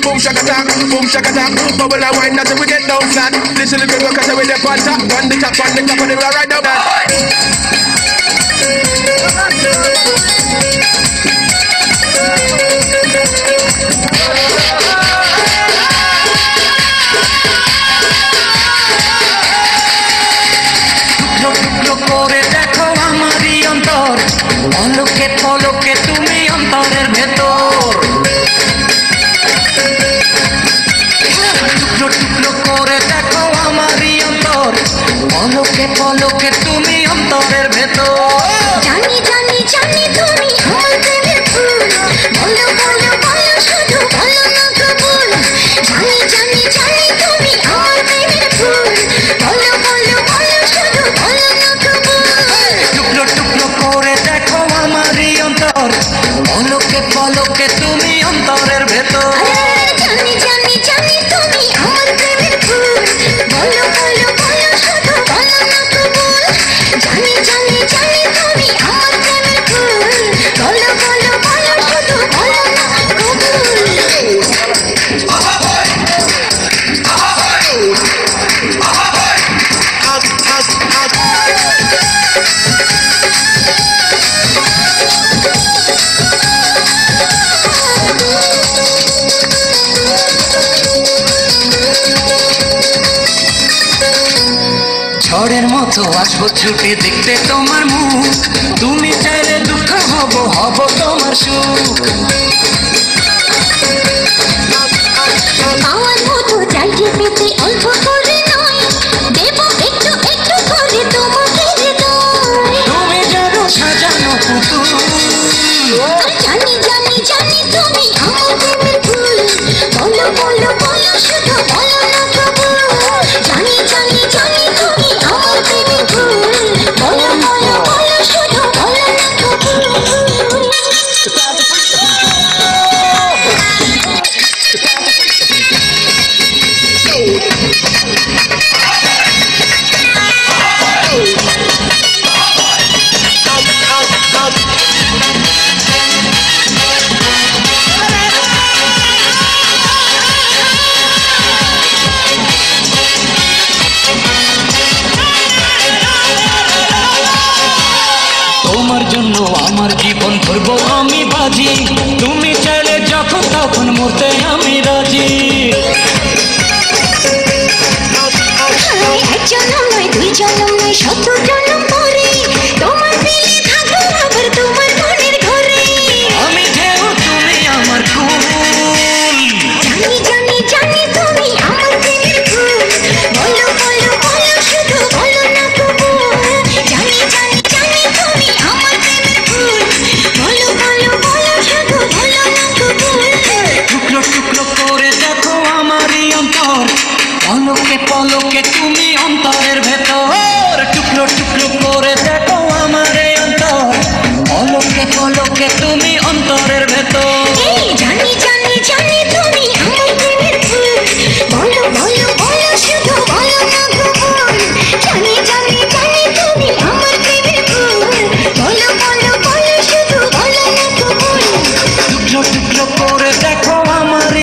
boom shakatak, bubble and wine until we get down flat. Listen to the girl 'cause we're the on top of the river right now. করে দেখো আমারই অন্তর, পলকে পলকে তুমি অন্তরের ভেতর। টুকরো টুকরো করে দেখো আমারই অন্তর, পলকে পলকে তুমি অন্তরের ভেতর। জানি জানি জানি তুমি আমার প্রেমের ফুল, বলো বলো বলো শুধু বলো না কবুল। জানি জানি জানি তুমি আমার প্রেমের ফুল, বলো বলো বলো শুধু বলো না কবুল। টুকরো টুকরো করে দেখো আমারই অন্তর, পলকে পলকে তুমি অন্তরের ভেতর। জানি জানি জানি তুমি আমার প্রেমের ফুল, বলো বলো বলো শুধু বলো না কবুল। জানি জানি জানি তুমি আমার প্রেমের ফুল, বলো বলো বলো শুধু বলো না কবুল। ঝড়ের মতো আসবো ছুটে দেখতে তোমার মুখ, তুমি চাইলে দুঃখ হব হব তোমার সুখ। পাওয়ার মতো চাইতে পেতে অল্প করে নয়, দেব একটু একটু করে তোমাকে হৃদয়। তুমি জানো সাজানো পুতুল, জানি জানি জানি তুমি আমার প্রেমের ফুল, বলো বলো বলো শুধু বলো না কবুল। জানি জানি জানি তুমি আমার প্রেমের ফুল, বলো বলো বলো শুধু বলো না কবুল। তোমার জন্য আমার জীবন ধরবো আমি বাজি।